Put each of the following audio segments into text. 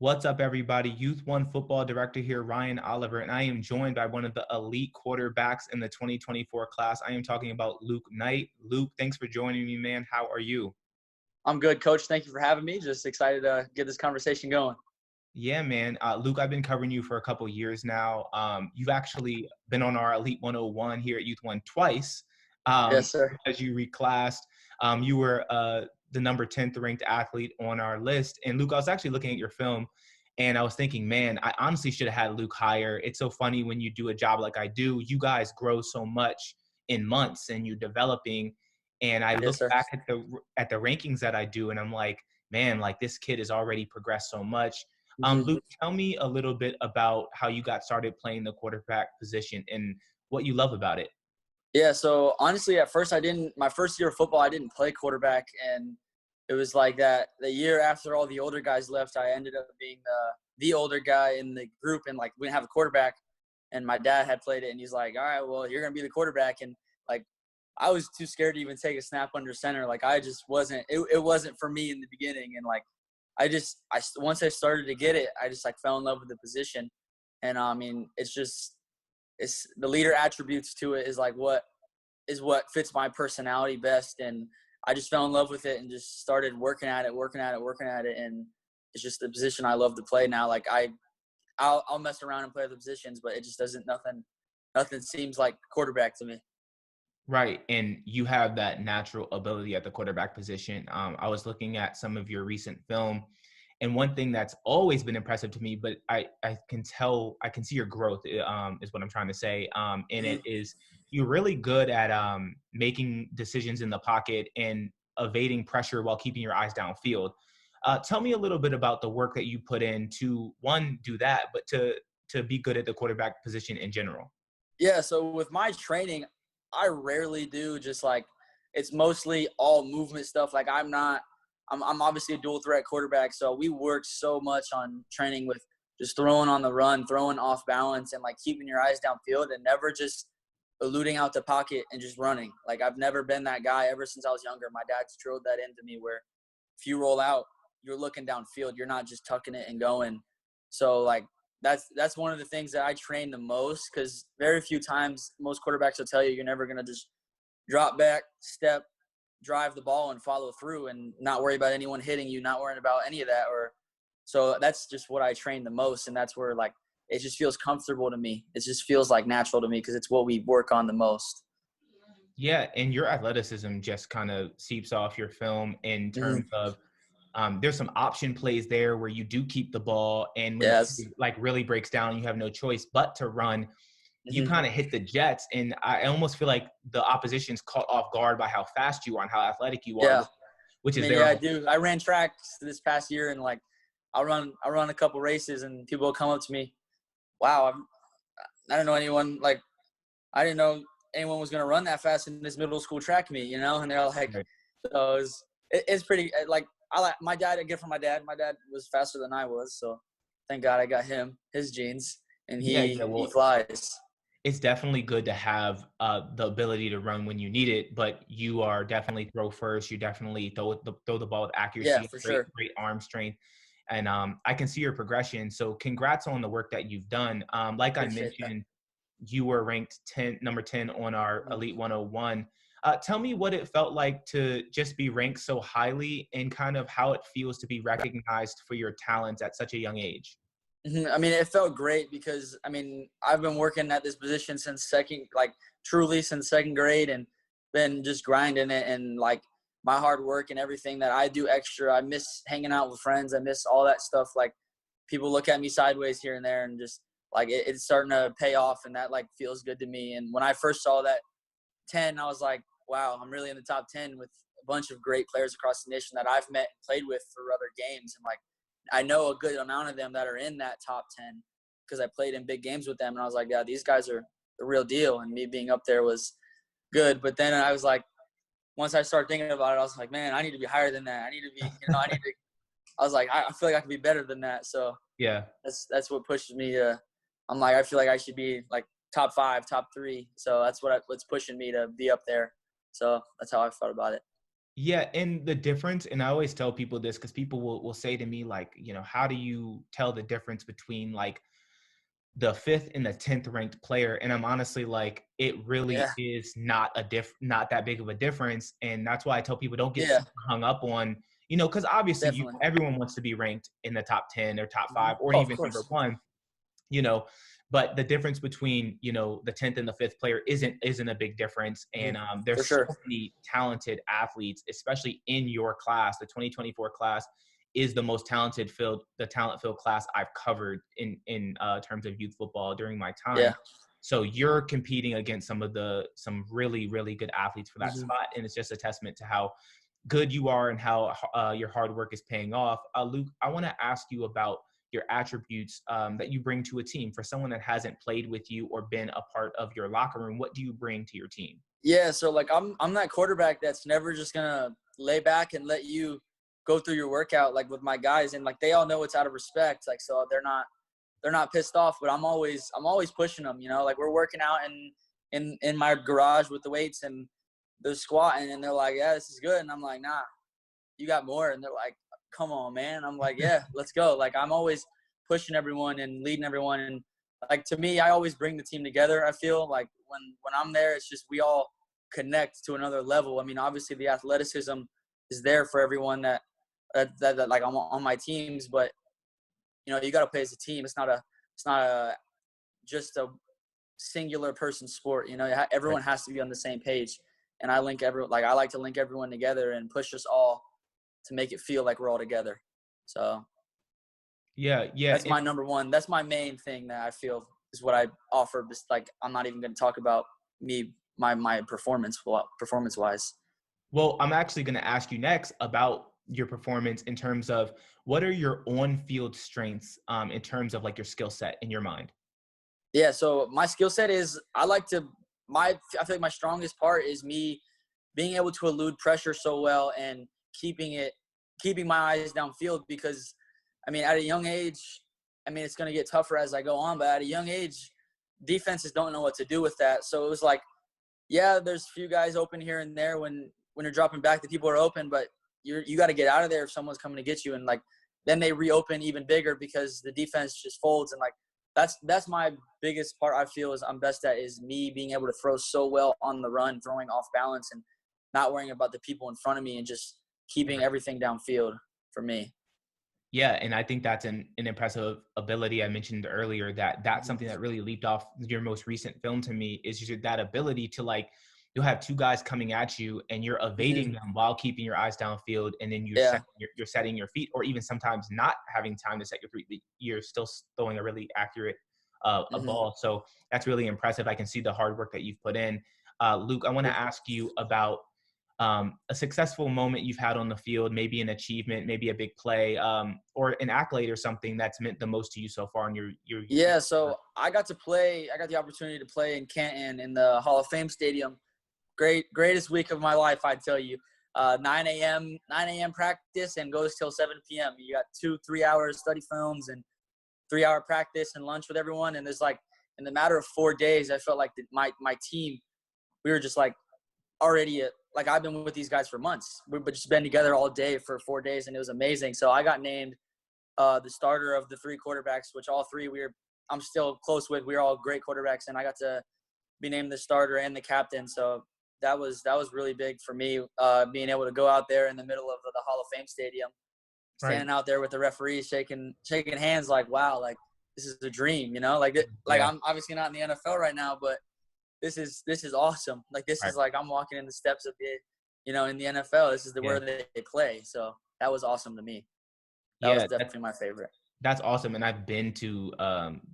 What's up, everybody? Youth1 Football Director here, Ryan Oliver, and I am joined by one of the elite quarterbacks in the 2024 class. I am talking about Luke Knight. Luke, thanks for joining me, man. How are you? I'm good, Coach. Thank you for having me. Just excited to get this conversation going. Yeah, man. Luke, I've been covering you for a couple years now. You've actually been on our Elite 101 here at Youth1 twice Yes, sir. as you reclassed. You were the number 10th ranked athlete on our list. And Luke, I was actually looking at your film and I was thinking, man, I honestly should have had Luke higher. It's so funny when you do a job like I do, you guys grow so much in months and you're developing. And I look Yes, sir. back at the rankings that I do and I'm like, man, like this kid has already progressed so much. Mhm. Luke, tell me a little bit about how you got started playing the quarterback position and what you love about it. Yeah, so honestly, at first my first year of football, I didn't play quarterback. And it was like that the year after all the older guys left, I ended up being the older guy in the group. And like, we didn't have a quarterback. And my dad had played it. And he's like, all right, well, you're going to be the quarterback. And like, I was too scared to even take a snap under center. Like, I just wasn't, it wasn't for me in the beginning. And like, once I started to get it, I just like fell in love with the position. And I mean, it's the leader attributes to it is what fits my personality best. And I just fell in love with it and just started working at it. And it's just the position I love to play now. Like I'll mess around and play other positions, but it just nothing seems like quarterback to me. Right. And you have that natural ability at the quarterback position. I was looking at some of your recent film. And one thing that's always been impressive to me, but I can see your growth, is what I'm trying to say. And it is you're really good at making decisions in the pocket and evading pressure while keeping your eyes downfield. Tell me a little bit about the work that you put in to, one, do that, but to be good at the quarterback position in general. Yeah, so with my training, I rarely do just like it's mostly all movement stuff. Like I'm obviously a dual threat quarterback, so we work so much on training with just throwing on the run, throwing off balance, and like keeping your eyes downfield and never just eluding out the pocket and just running. Like I've never been that guy ever since I was younger. My dad's drilled that into me where if you roll out, you're looking downfield. You're not just tucking it and going. So like that's one of the things that I train the most, because very few times most quarterbacks will tell you you're never gonna just drop back, step, drive the ball and follow through and not worry about anyone hitting you, not worrying about any of that. Or so that's just what I train the most, and that's where like it just feels comfortable to me. It just feels like natural to me because it's what we work on the most. Yeah, and your athleticism just kind of seeps off your film in terms of there's some option plays there where you do keep the ball, and when the Yes. play, like really breaks down, you have no choice but to run. You Mm-hmm. kind of hit the jets, and I almost feel like the opposition's caught off guard by how fast you are and how athletic you are, Yeah. which I is mean, their yeah, I whole. do. I ran tracks this past year, and like I run a couple races, and people will come up to me, wow, I don't know anyone like I didn't know anyone was gonna run that fast in this middle school track meet, and they're like, Right. so it's pretty like I like my dad. I get from my dad. My dad was faster than I was, so thank God I got his genes, and Yeah, he well, flies. it's definitely good to have the ability to run when you need it, but you are definitely throw first. You definitely throw the ball with Yeah, accuracy, for great sure. great arm strength, and I can see your progression. So congrats on the work that you've done. Like I Appreciate that. mentioned, you were ranked number 10 on our Mhm. Elite 101. Tell me what it felt like to just be ranked so highly and kind of how it feels to be recognized for your talents at such a young age. I mean, it felt great because I mean I've been working at this position since truly since second grade, and been just grinding it, and like my hard work and everything that I do extra. I miss hanging out with friends. I miss all that stuff. Like people look at me sideways here and there, and just like it's starting to pay off, and that like feels good to me. And when I first saw that 10, I was like, wow, I'm really in the top 10 with a bunch of great players across the nation that I've met and played with through other games. And like, I know a good amount of them that are in that top 10 because I played in big games with them. And I was like, yeah, these guys are the real deal. And me being up there was good. But then I was like, once I started thinking about it, I was like, man, I need to be higher than that. I need to be, I was like, I feel like I can be better than that. So Yeah. that's what pushes me to, I'm like, I feel like I should be like top 5, top 3. So that's what's pushing me to be up there. So that's how I thought about it. Yeah, and the difference, and I always tell people this because people will say to me, like, how do you tell the difference between like the fifth and the 10th ranked player? And I'm honestly like, it really Yeah, is not that big of a difference. And that's why I tell people don't get yeah, super hung up on, because obviously definitely. everyone wants to be ranked in the top 10 or top Mhm. five or Oh, of even number course. one, you know but the difference between the 10th and the fifth player isn't a big difference. And Mhm. For there's so sure. many talented athletes, especially in your class. The 2024 class is the talent filled class I've covered in terms of youth football during my time. Yeah. So you're competing against some really really good athletes for that Mhm. spot, and it's just a testament to how good you are and how your hard work is paying off. Luke, I want to ask you about your attributes that you bring to a team. For someone that hasn't played with you or been a part of your locker room, what do you bring to your team? Yeah, so like I'm that quarterback that's never just gonna lay back and let you go through your workout like with my guys, and like they all know it's out of respect, like so they're not pissed off, but I'm always pushing them, like we're working out in my garage with the weights and the squatting, and they're like, yeah, this is good, and I'm like, nah, you got more, and they're like, come on, man. I'm like, yeah, let's go. Like I'm always pushing everyone and leading everyone, and like to me, I always bring the team together. I feel like when I'm there, it's just we all connect to another level. I mean, obviously the athleticism is there for everyone that like I'm on my teams, but you got to play as a team. It's not a just a singular person sport. Right. Everyone has to be on the same page, and I like to link everyone together and push us all to make it feel like we're all together. So Yeah, yeah. that's my number one. That's my main thing that I feel is what I offer. Just like I'm not even going to talk about me, my performance wise. Well, I'm actually going to ask you next about your performance in terms of what are your on-field strengths in terms of like your skill set in your mind. Yeah. So my skill set is I feel like my strongest part is me being able to elude pressure so well and keeping my eyes downfield because, I mean, at a young age, I mean, it's going to get tougher as I go on, but at a young age, defenses don't know what to do with that. So it was like, yeah, there's a few guys open here and there when you're dropping back, the people are open, but you got to get out of there if someone's coming to get you. And like, then they reopen even bigger because the defense just folds. And like, that's my biggest part I feel is I'm best at is me being able to throw so well on the run, throwing off balance and not worrying about the people in front of me and just keeping everything downfield for me. Yeah, and I think that's an impressive ability. I mentioned earlier that's Mhm. something that really leaped off your most recent film to me is just that ability to like you'll have two guys coming at you and you're evading Mhm. them while keeping your eyes downfield, and then Yeah. you're setting your feet, or even sometimes not having time to set your feet, but you're still throwing a really accurate a Mhm. ball. So that's really impressive. I can see the hard work that you've put in. Luke, I want to ask you about a successful moment you've had on the field, maybe an achievement, maybe a big play, or an accolade or something that's meant the most to you so far in your Yeah, so I got the opportunity to play in Canton in the Hall of Fame Stadium. Greatest week of my life, I'd tell you. 9 a.m. practice and goes till 7 p.m. You got 2-3 hours study films and 3 hour practice and lunch with everyone. And there's like, in the matter of 4 days, I felt like my team, we were just like already like I've been with these guys for months. We've just been together all day for 4 days, and it was amazing. So I got named the starter of the three quarterbacks, which all three I'm still close with. We were all great quarterbacks, and I got to be named the starter and the captain. So that was really big for me, being able to go out there in the middle of the Hall of Fame Stadium, right. standing out there with the referees, shaking hands, like wow, like this is a dream, like Yeah, I'm obviously not in the NFL right now, but this is awesome. Like this right. is like I'm walking in the steps of in the NFL. This is Yeah, where they play. So that was awesome to me. That was yeah. definitely my favorite. That's awesome, and I've been to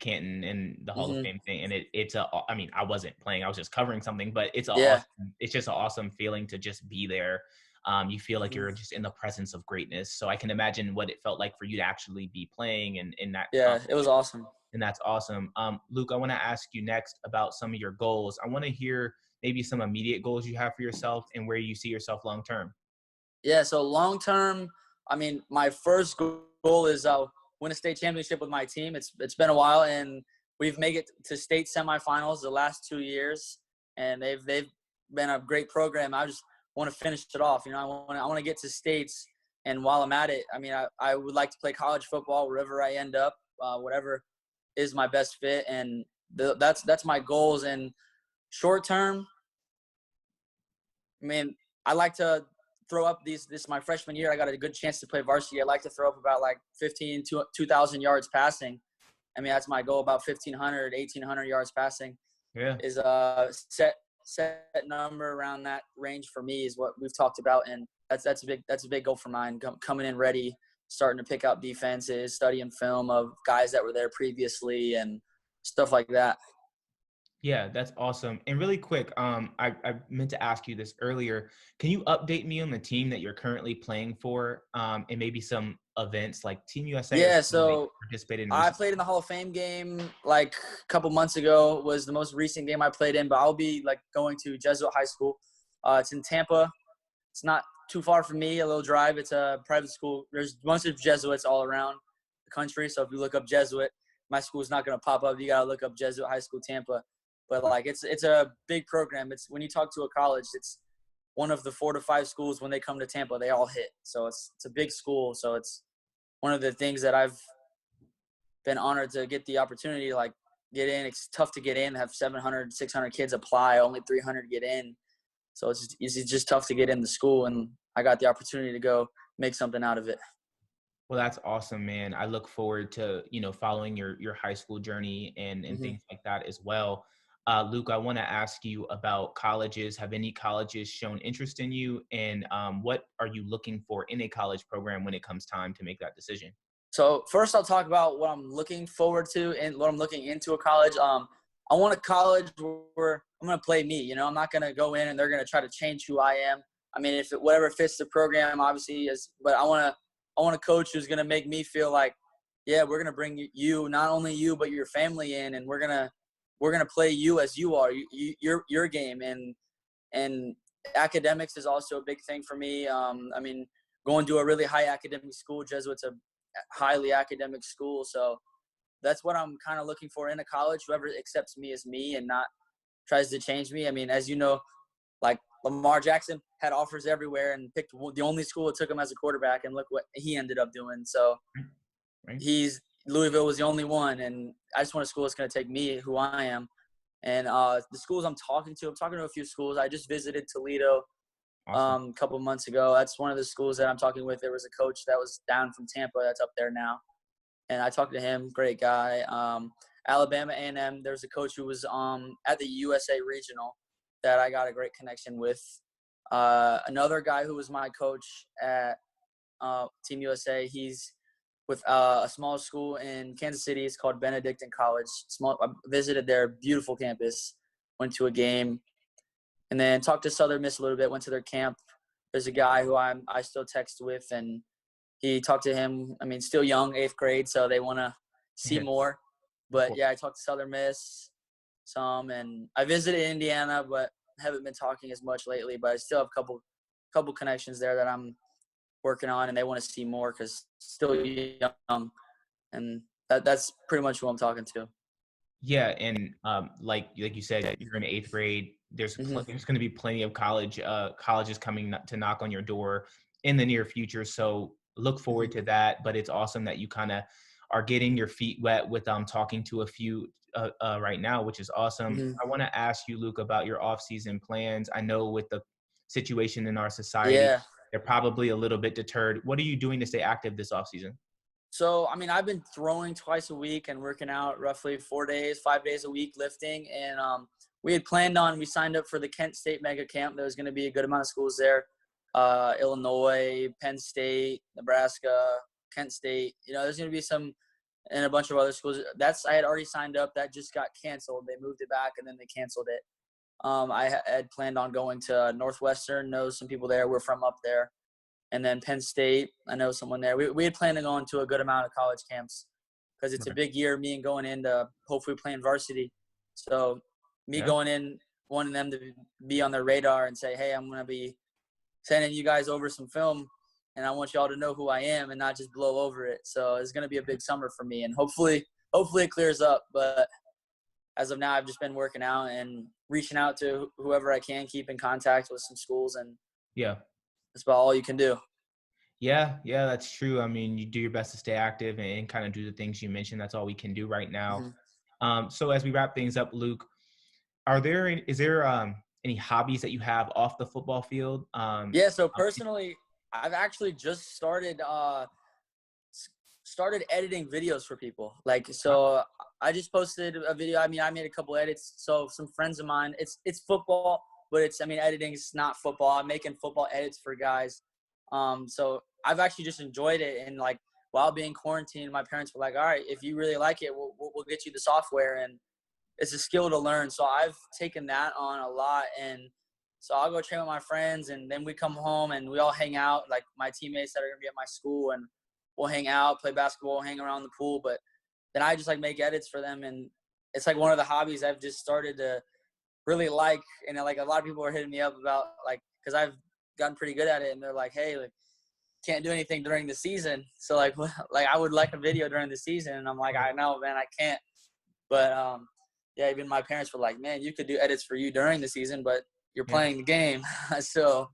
Canton and the Hall of Hmm. Fame thing, and it's a. I mean, I wasn't playing; I was just covering something, but Yeah. It's just an awesome feeling to just be there. You feel like Hmm. you're just in the presence of greatness. So I can imagine what it felt like for you to actually be playing and in that. Yeah. It was awesome. And that's awesome. Luke, I want to ask you next about some of your goals. I want to hear maybe some immediate goals you have for yourself and where you see yourself long term. Yeah. So long term, I mean, my first goal is win a state championship with my team. It's been a while, and we've made it to state semifinals the last 2 years, and they've been a great program. I just want to finish it off. You know, I want to get to states. And while I'm at it, I mean, I would like to play college football wherever I end up, whatever is my best fit. And that's my goals. And short term, I mean, I like to throw up this is my freshman year. I got a good chance to play varsity. I like to throw up about like 2,000 yards passing. I mean, that's my goal, about 1,500, 1,800 yards passing. Yeah. Is a set number around that range for me is what we've talked about. And that's a big goal for mine, coming in ready, starting to pick out defenses, studying film of guys that were there previously and stuff like that. Yeah, that's awesome. And really quick, I meant to ask you this earlier. Can you update me on the team that you're currently playing for, and maybe some events like Team USA? Yeah, so participated in I played in the Hall of Fame game like a couple months ago. Was the most recent game I played in, but I'll be like going to Jesuit High School. It's in Tampa. It's not too far from me, a little drive. It's a private school. There's a bunch of Jesuits all around the country. So if you look up Jesuit, my school's not going to pop up. You got to look up Jesuit High School Tampa. But like it's a big program. It's when you talk to a college, it's one of the 4 to 5 schools when they come to Tampa, they all hit. So it's a big school. So it's one of the things that I've been honored to get the opportunity to like get in. It's tough to get in, have 700, 600 kids apply, only 300 get in. So it's just tough to get in the school, and I got the opportunity to go make something out of it. Well, that's awesome, man. I look forward to, following your high school journey and things like that as well. Luke, I want to ask you about colleges. Have any colleges shown interest in you? And what are you looking for in a college program when it comes time to make that decision? So first I'll talk about what I'm looking forward to and what I'm looking into a college. I want a college where I'm going to play me. I'm not going to go in and they're going to try to change who I am. I mean, whatever fits the program, obviously, but I want a coach who's going to make me feel like, yeah, we're going to bring you, not only you, but your family in, and we're going to play you as you are, your game. And academics is also a big thing for me. I mean, going to a really high academic school, Jesuit's a highly academic school. So that's what I'm kind of looking for in a college, whoever accepts me as me and not tries to change me. I mean, as you know, like Lamar Jackson had offers everywhere and picked the only school that took him as a quarterback, and look what he ended up doing. So right. Louisville was the only one, and I just want a school that's going to take me, who I am. And the schools I'm talking to a few schools. I just visited Toledo a couple months ago. That's one of the schools that I'm talking with. There was a coach that was down from Tampa that's up there now, and I talked to him. Great guy. Alabama A&M, there's a coach who was at the USA Regional that I got a great connection with. Another guy who was my coach at Team USA, he's with a small school in Kansas City. It's called Benedictine College. I visited their beautiful campus, went to a game, and then talked to Southern Miss a little bit, went to their camp. There's a guy who I still text with, and he talked to him. I mean, still young, 8th grade, so they want to see more. But, yeah, I talked to Southern Miss some, and I visited Indiana, but haven't been talking as much lately. But I still have a couple connections there that I'm working on, and they want to see more because still young. And that's pretty much who I'm talking to. Yeah, and like you said, you're in 8th grade. There's going to be plenty of colleges coming to knock on your door in the near future. So look forward to that. But it's awesome that you kind of are getting your feet wet with talking to a few right now, which is awesome. I want to ask you, Luke, about your off-season plans. I know with the situation in our society, they're probably a little bit deterred. What are you doing to stay active this off-season? So, I mean, I've been throwing twice a week and working out roughly 5 days a week lifting. And we signed up for the Kent State Mega Camp. There was going to be a good amount of schools there. Illinois, Penn State, Nebraska, Kent State. There's going to be some and a bunch of other schools. I had already signed up. That just got canceled. They moved it back and then they canceled it. I had planned on going to Northwestern, know some people there. We're from up there. And then Penn State, I know someone there. We had planned on going to a good amount of college camps because it's a big year, me and going into hopefully playing varsity. So going in, wanting them to be on their radar and say, hey, I'm going to be sending you guys over some film, and I want y'all to know who I am and not just blow over it. So it's going to be a big summer for me, and hopefully it clears up. But as of now, I've just been working out and reaching out to whoever I can, keep in contact with some schools, and Yeah. That's about all you can do. Yeah, yeah, that's true. I mean, you do your best to stay active and kind of do the things you mentioned. That's all we can do right now. Mhm. So as we wrap things up, Luke, is there any hobbies that you have off the football field? Yeah, so Um, personally, I've actually just started editing videos for people. Like, so I just posted a video. I mean, I made a couple edits. So some friends of mine, it's football, but I mean, editing is not football. I'm making football edits for guys. So I've actually just enjoyed it. And like, while being quarantined, my parents were like, all right, if you really like it, we'll get you the software. And it's a skill to learn. So I've taken that on a lot. And so I'll go train with my friends, and then we come home and we all hang out, like my teammates that are gonna be at my school, and we'll hang out, play basketball, hang around the pool. But then I just like make edits for them, and it's like one of the hobbies I've just started to really like. And like a lot of people are hitting me up about, like, because I've gotten pretty good at it, and they're like, hey, like, can't do anything during the season. So like like I would like a video during the season, and I'm like, I know, man, I can't. But yeah, even my parents were like, man, you could do edits for you during the season, but you're yeah. playing the game. So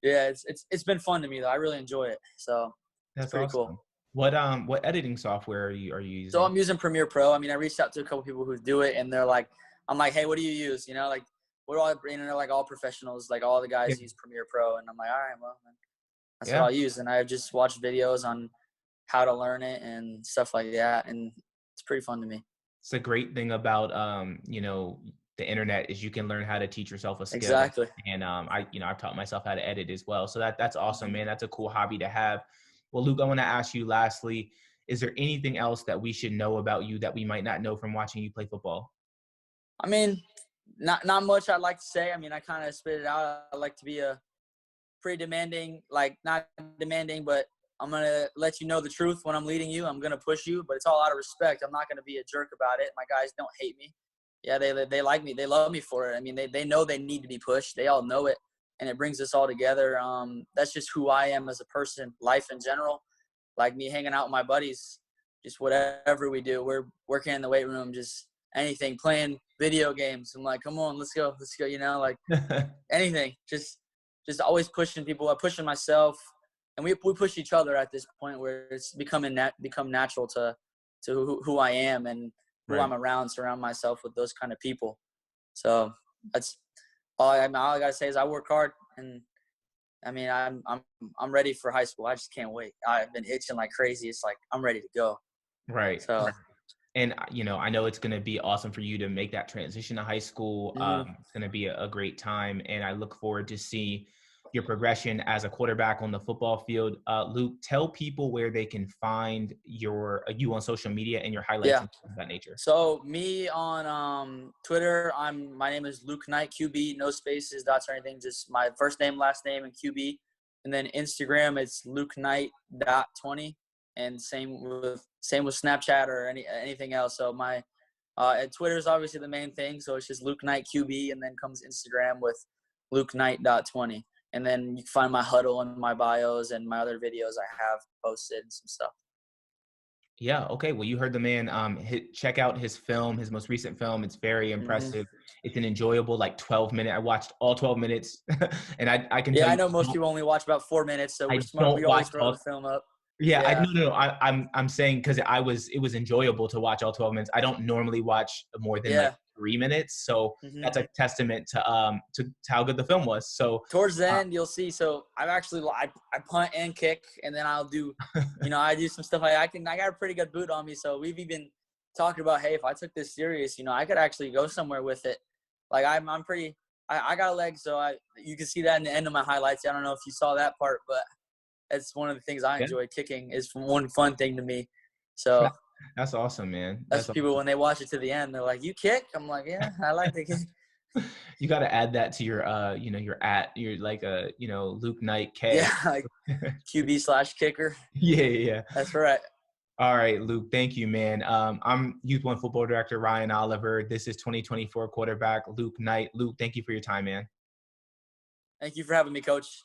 yeah, it's been fun to me though. I really enjoy it. So it's That's pretty cool. awesome. What editing software are you So using? I'm using Premiere Pro. I mean, I reached out to a couple people who do it, and they're like, I'm like, hey, what do you use? You know, like we're all, you know, like all professionals, like all the Yeah. guys use Premiere Pro, and I'm like, all right, well, then that's what Yeah. I'll use. And I've just watched videos on how to learn it and stuff like that, and it's pretty fun to me. It's a great thing about the internet is you can learn how to teach yourself a skill. Exactly. And I've taught myself how to edit as well. So that's awesome, Mhm. man. That's a cool hobby to have. Well, Luke, I want to ask you lastly, is there anything else that we should know about you that we might not know from watching you play football? I mean, not much I'd like to say. I mean, I kind of spit it out. I like to be a pretty demanding, like not demanding, but I'm gonna let you know the truth when I'm leading you. I'm gonna push you, but it's all out of respect. I'm not gonna be a jerk about it. My guys don't hate me. Yeah, they like me. They love me for it. I mean, they know they need to be pushed. They all know it, and it brings us all together. That's just who I am as a person, life in general. Like me hanging out with my buddies, just whatever we do. We're working in the weight room, just anything, playing video games. I'm like, come on, let's go. You know, like anything. Just always pushing people, pushing myself, and we push each other at this point where it's become natural to who I am and who Right. I'm around. Surround myself with those kind of people. So that's all I gotta say is I work hard, and I mean I'm ready for high school. I just can't wait. I've been itching like crazy. It's like I'm ready to go. Right. So And I know it's going to be awesome for you to make that transition to high school. mhm. It's going to be a great time, and I look forward to see your progression as a quarterback on the football field. Luke, tell people where they can find you on social media and your highlights Yeah. and things of that nature. So me on Twitter, my name is Luke Knight QB, no spaces, dots or anything, just my first name, last name, and QB. And then Instagram, it's Luke Knight .20, and same with Snapchat or anything else. So my and Twitter is obviously the main thing, so it's just Luke Knight QB, and then comes Instagram with Luke Knight .20, and then you can find my huddle and my bios and my other videos I have posted and some stuff. Yeah. Okay. Well, you heard the man. Check out his film, his most recent film. It's very Hmm. impressive. It's an enjoyable, like 12-minute. I watched all 12 minutes, and I can tell Yeah, I you, know most people only watch about 4 minutes, so we're I smart. don't We always watch throw all. the film up. Yeah, I Yeah. no. I'm saying because it was enjoyable to watch all 12 minutes. I don't normally watch more than like Yeah. 3 minutes, so Hmm. that's a testament to how good the film was. So, Towards the uh, end, you'll see. So I've actually I punt and kick, and then I'll do, I do some stuff. I got a pretty good boot on me, so we've even talked about, hey, if I took this serious, I could actually go somewhere with it. Like I'm pretty. I got a leg, so you can see that in the end of my highlights. I don't know if you saw that part, but it's one of the things I yeah, enjoy. Kicking is one fun thing to me. So that's awesome, man. that's That's what people, awesome. when they watch it to the end, they're like, "You kick?" I'm like, "Yeah, I like to kick." You got to add that to your like Luke Knight Yeah, K. like QB/kicker. Yeah, yeah, yeah. That's right. All right, Luke. Thank you, man. I'm Youth1 Football Director Ryan Oliver. This is 2024 quarterback Luke Knight. Luke, thank you for your time, man. Thank you for having me, Coach.